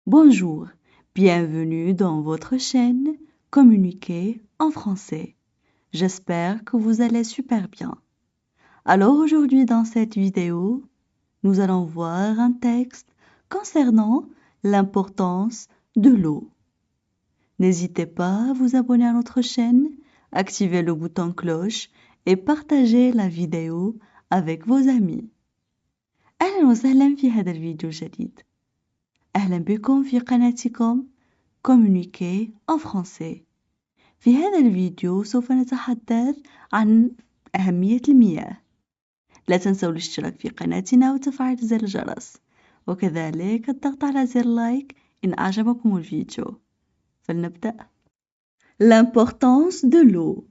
Bonjour, bienvenue dans votre chaîne Communiquer en français. J'espère que vous allez super bien. Alors aujourd'hui dans cette vidéo, nous allons voir un texte concernant l'importance de l'eau. N'hésitez pas à vous abonner à notre chaîne, activer le bouton cloche et partager la vidéo avec vos amis. أهلا وسهلا في هذا الفيديو الجديد. أهلا بكم في قناتكم Communiquer en français. في هذا الفيديو سوف نتحدث عن أهمية المياه. لا تنسوا الاشتراك في قناتنا وتفعيل زر الجرس وكذلك الضغط على زر لايك إن أعجبكم الفيديو. فلنبدأ. L'importance de l'eau.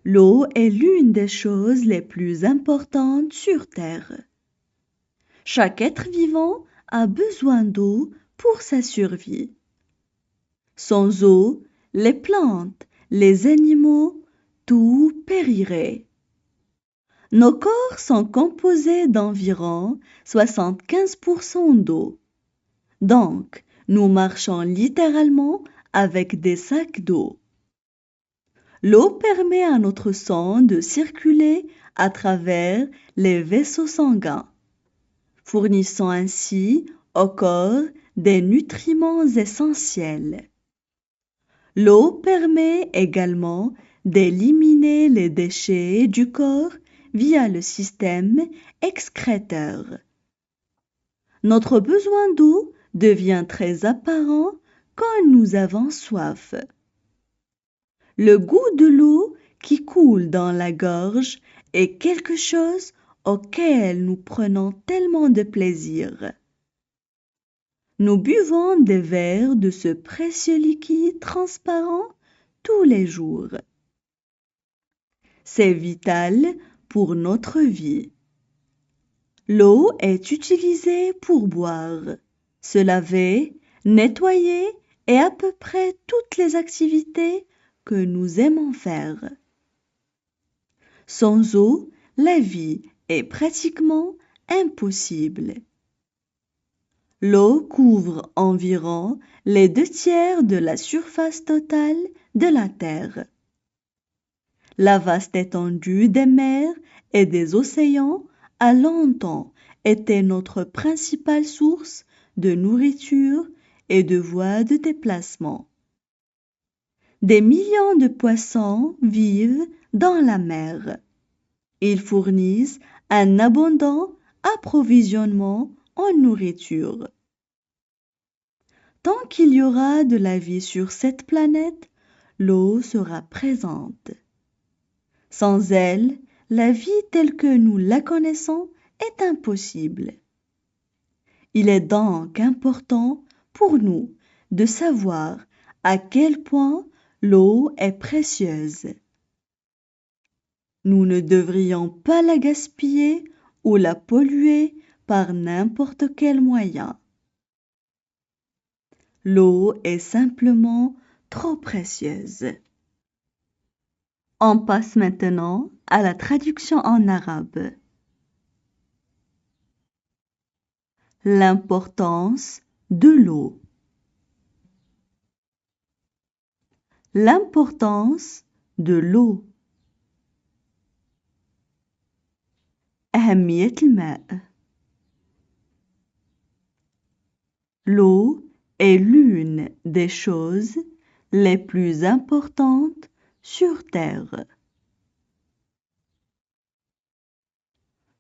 L'eau est l'une des choses les plus importantes sur Terre. Chaque être vivant a besoin d'eau pour sa survie. Sans eau, les plantes, les animaux, tout périrait. Nos corps sont composés d'environ 75% d'eau. Donc, nous marchons littéralement avec des sacs d'eau. L'eau permet à notre sang de circuler à travers les vaisseaux sanguins, fournissant ainsi au corps des nutriments essentiels. L'eau permet également d'éliminer les déchets du corps via le système excréteur. Notre besoin d'eau devient très apparent quand nous avons soif. Le goût de l'eau qui coule dans la gorge est quelque chose auquel nous prenons tellement de plaisir. Nous buvons des verres de ce précieux liquide transparent tous les jours. C'est vital pour notre vie. L'eau est utilisée pour boire, se laver, nettoyer et à peu près toutes les activités que nous aimons faire. Sans eau, la vie est pratiquement impossible. L'eau couvre environ les 2/3 de la surface totale de la Terre. La vaste étendue des mers et des océans a longtemps été notre principale source de nourriture et de voies de déplacement. Des millions de poissons vivent dans la mer. Ils fournissent un abondant approvisionnement en nourriture. Tant qu'il y aura de la vie sur cette planète, l'eau sera présente. Sans elle, la vie telle que nous la connaissons est impossible. Il est donc important pour nous de savoir à quel point l'eau est précieuse. Nous ne devrions pas la gaspiller ou la polluer par n'importe quel moyen. L'eau est simplement trop précieuse. On passe maintenant à la traduction en arabe. L'importance de l'eau. L'importance de l'eau. أهمية الماء. L'eau est l'une des choses les plus importantes sur Terre.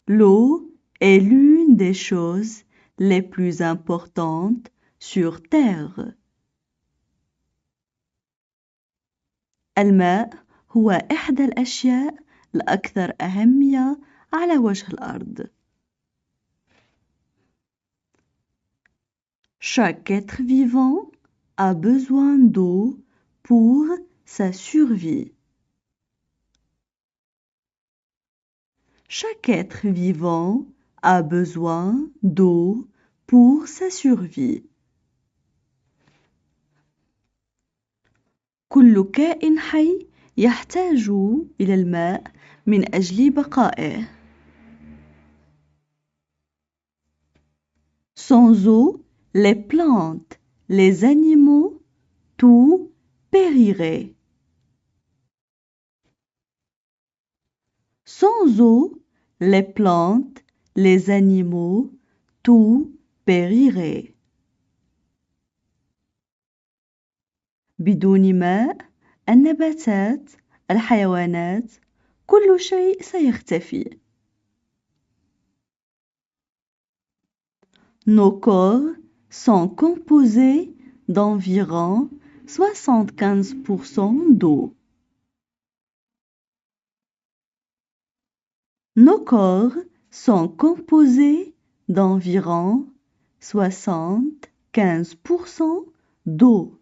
L'eau est l'une des choses les plus importantes sur Terre. الماء هو إحدى الأشياء الأكثر أهمية على وجه الأرض. Chaque être vivant a besoin d'eau pour sa survie. Chaque être vivant a besoin d'eau pour sa survie. كل كائن حي يحتاج إلى الماء من أجل بقائه. Sans eau, les plantes, les animaux, tout périrait. Sans eau, les plantes, les animaux, tout périrait. بدون ماء، النباتات، الحيوانات، كل شيء سيختفي. Nos corps sont composés d'environ 75% d'eau. Nos corps sont composés d'environ 75% d'eau.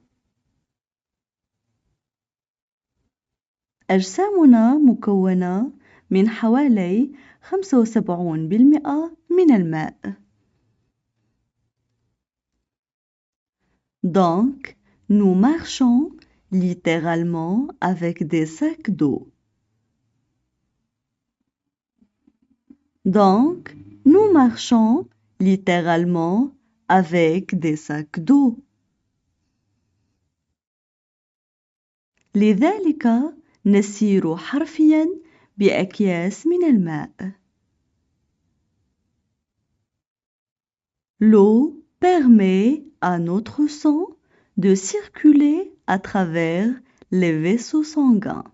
أجسامنا مكونة من حوالي 75% من الماء. Donc, nous marchons littéralement avec des sacs d'eau. Donc, nous marchons littéralement avec des sacs d'eau. لذلك نسير حرفياً بأكياس من الماء. L'eau permet à notre sang de circuler à travers les vaisseaux sanguins.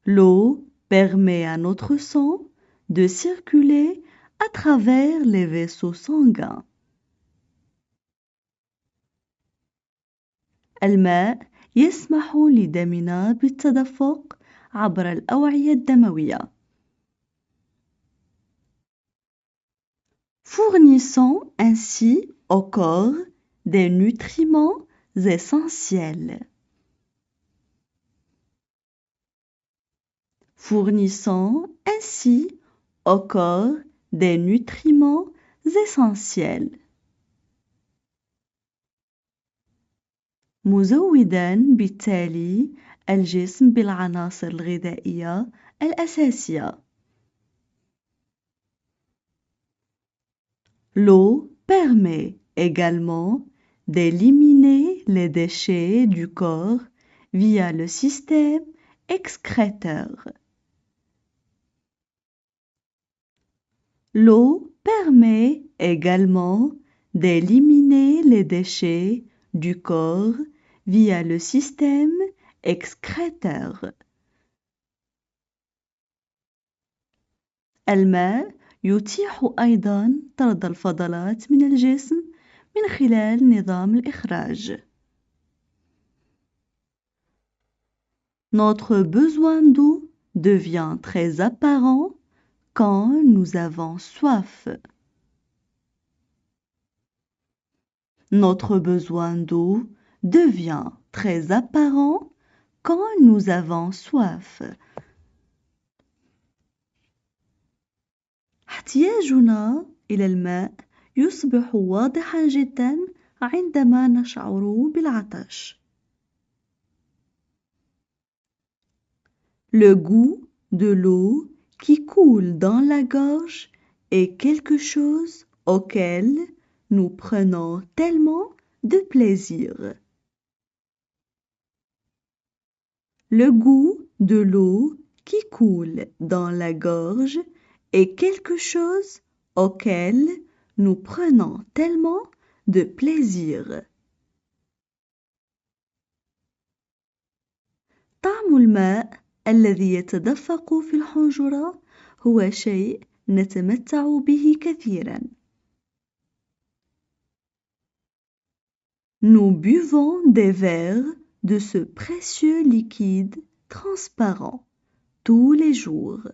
L'eau permet à notre sang de circuler à travers les vaisseaux sanguins. الماء يسمح لدمنا بالتدفق عبر الأوعية الدموية. Fournissant ainsi au corps des nutriments essentiels. Fournissant ainsi au corps des nutriments essentiels. مزوداً بالتالي الجسم بالعناصر الغذائية الأساسية. L'eau permet également d'éliminer les déchets du corps via le système excréteur. L'eau permet également d'éliminer les déchets du corps via le système excréteur. الماء يتيح أيضاً طرد الفضلات من الجسم من خلال نظام الإخراج. Notre besoin d'eau devient très apparent quand nous avons soif. Notre besoin d'eau devient très apparent quand nous avons soif. احتياجنا إلى الماء يصبح واضحا جدا عندما نشعر بالعطش. Le goût de l'eau qui coule dans la gorge est quelque chose auquel nous prenons tellement de plaisir. Le goût de l'eau qui coule dans la gorge est quelque chose auquel nous prenons tellement de plaisir. طعم الماء الذي يتدفق في الحنجرة هو شيء نتمتع به كثيرا. Nous buvons des verres de ce précieux liquide transparent tous les jours.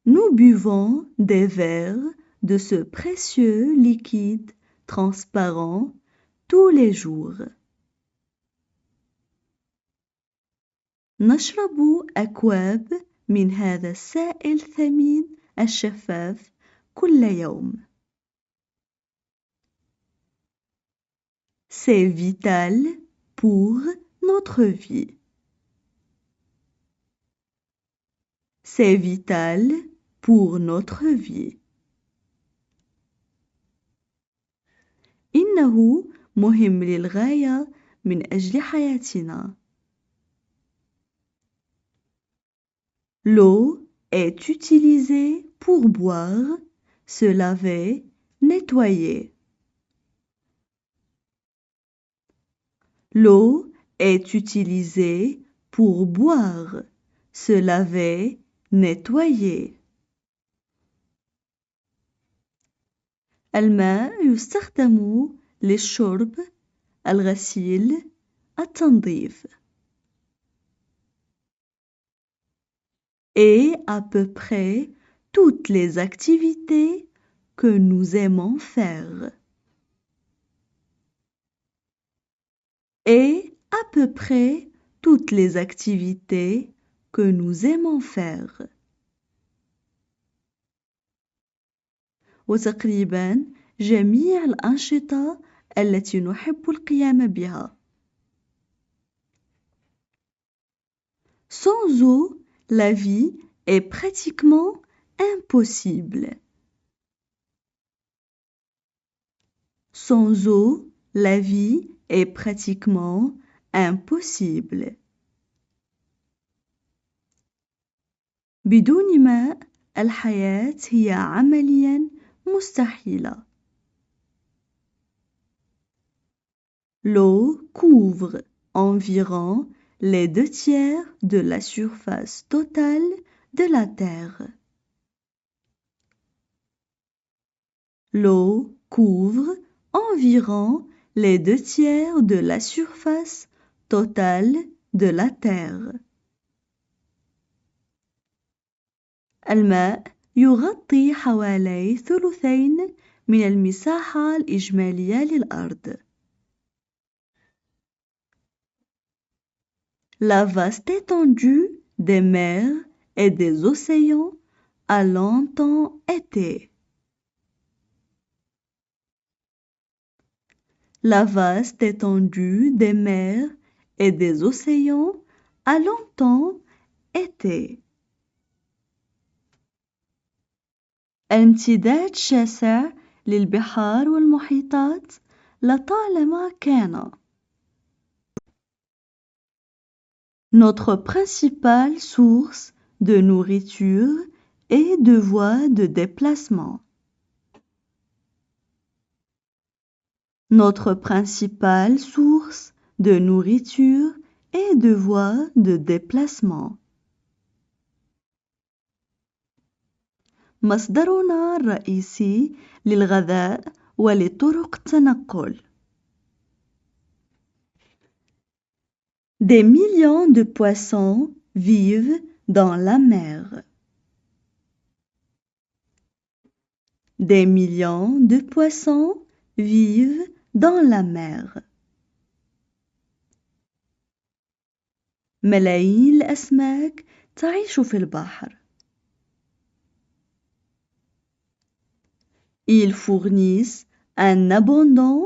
Nous buvons des verres de ce précieux liquide transparent tous les jours. نشرب أكواب من هذا السائل الثمين الشفاف كل يوم. C'est vital pour notre vie. c'est vital pour notre vie. إنه مهم للغاية من أجل حياتنا. L'eau est utilisée pour boire, se laver, nettoyer. L'eau est utilisée pour boire, se laver, nettoyer. الماء يستخدم للشرب، الغسيل، التنظيف. Et à peu près toutes les activités que nous aimons faire. Et à peu près toutes les activités que nous aimons faire. وتقريبا جميع الأنشطة التي نحب القيام بها. Sans eau, la vie est pratiquement impossible. Sans eau, la vie est pratiquement impossible. بدون ماء الحياة هي عمليا مستحيلة. L'eau couvre environ les 2/3 de la surface totale de la Terre. L'eau couvre environ les 2/3 de la surface totale de la Terre. الماء يغطي حوالي 1/3 من المساحة الإجمالية للأرض. La vaste étendue des mers et des océans a longtemps été. La vaste étendue des mers et des océans a longtemps été. امتداد شاسع للبحار والمحيطات لطالما كان. Notre principale source de nourriture et de voies de déplacement. Notre principale source de nourriture et de voies de déplacement. مصدرنا الرئيسي للغذاء ولطرق التنقل. Des millions de poissons vivent dans la mer. Des millions de poissons vivent dans la mer. ملايين الأسماك تعيش في البحر. Ils fournissent un abondant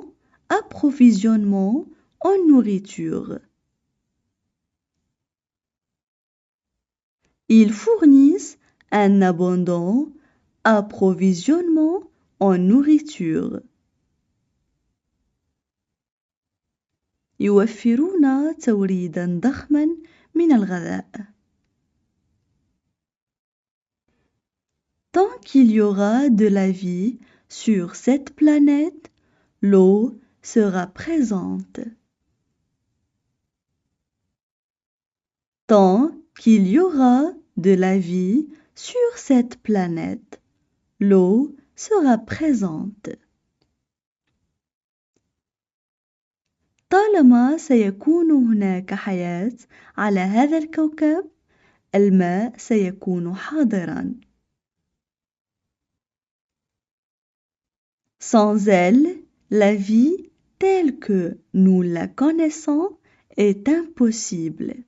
approvisionnement en nourriture. Ils fournissent un abondant approvisionnement en nourriture. يوفرون توريداً ضخماً من الغذاء. Tant qu'il y aura de la vie sur cette planète, l'eau sera présente. Tant qu'il y aura de la vie sur cette planète, l'eau sera présente. طالما سيكون هناك حياة على هذا الكوكب، الماء سيكون حاضراً. Sans elle, la vie telle que nous la connaissons est impossible.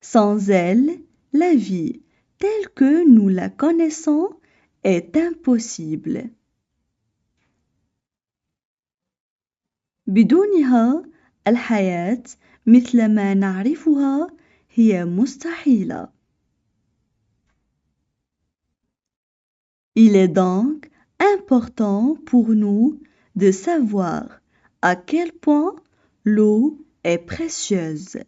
Sans elle, la vie telle que nous la connaissons est impossible. بدونها الحياة مثل ما نعرفها هي مستحيلة. Il est donc important pour nous de savoir à quel point l'eau est précieuse.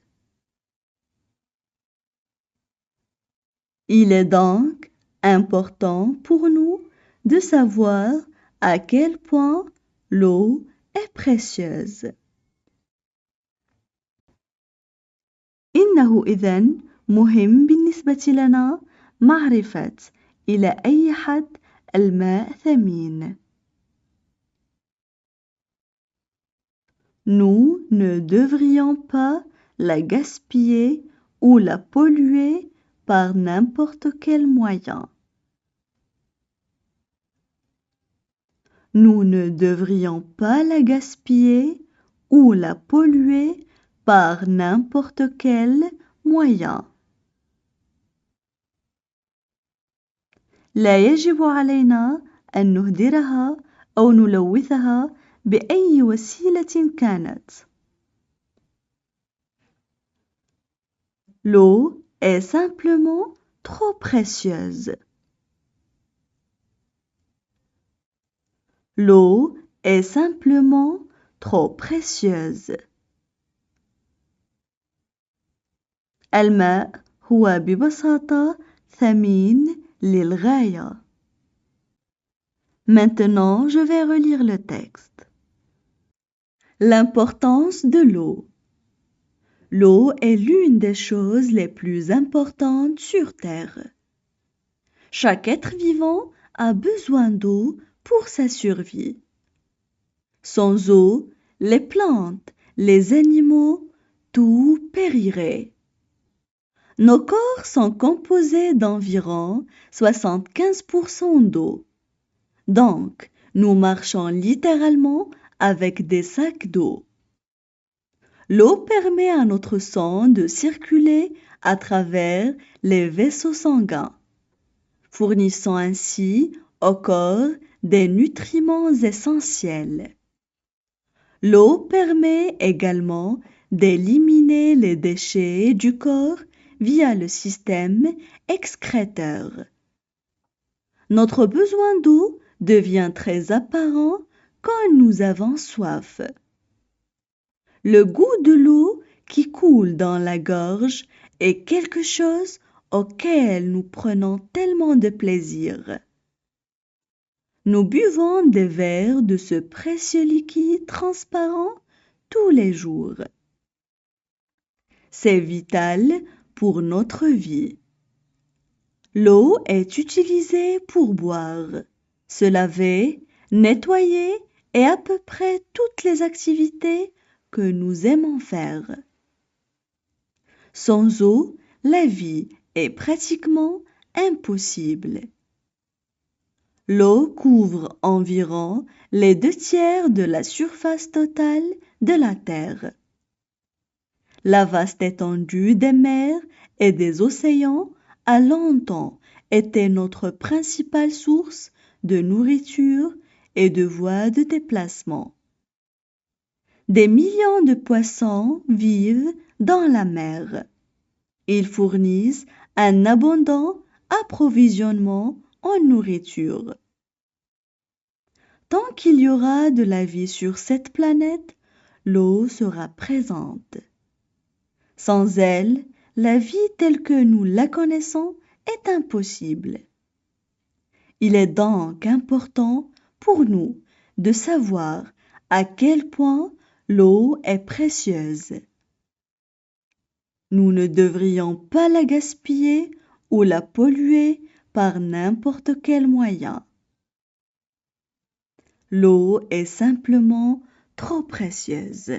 Il est donc important pour nous de savoir à quel point l'eau est précieuse. إنه إذن مهم بالنسبة لنا معرفة إلى أي حد الماء ثمين. Nous ne devrions pas la gaspiller ou la polluer par n'importe quel moyen. Nous ne devrions pas la gaspiller ou la polluer par n'importe quel moyen. لا يجب علينا أن نهدرها أو نلوثها بأي وسيلة كانت. L'eau est simplement trop précieuse. L'eau est simplement trop précieuse. الماء هو ببساطة ثمين للغاية. Maintenant, je vais relire le texte. L'importance de l'eau. L'eau est l'une des choses les plus importantes sur Terre. Chaque être vivant a besoin d'eau pour sa survie. Sans eau, les plantes, les animaux, tout périrait. Nos corps sont composés d'environ 75% d'eau. Donc, nous marchons littéralement avec des sacs d'eau. L'eau permet à notre sang de circuler à travers les vaisseaux sanguins, fournissant ainsi au corps des nutriments essentiels. L'eau permet également d'éliminer les déchets du corps via le système excréteur. Notre besoin d'eau devient très apparent quand nous avons soif. Le goût de l'eau qui coule dans la gorge est quelque chose auquel nous prenons tellement de plaisir. Nous buvons des verres de ce précieux liquide transparent tous les jours. C'est vital pour notre vie. L'eau est utilisée pour boire, se laver, nettoyer et à peu près toutes les activités que nous aimons faire. Sans eau, la vie est pratiquement impossible. L'eau couvre environ les 2/3 de la surface totale de la Terre. La vaste étendue des mers et des océans a longtemps été notre principale source de nourriture et de voies de déplacement. Des millions de poissons vivent dans la mer. Ils fournissent un abondant approvisionnement en nourriture. Tant qu'il y aura de la vie sur cette planète, l'eau sera présente. Sans elle, la vie telle que nous la connaissons est impossible. Il est donc important pour nous de savoir à quel point l'eau est précieuse. Nous ne devrions pas la gaspiller ou la polluer par n'importe quel moyen. L'eau est simplement trop précieuse.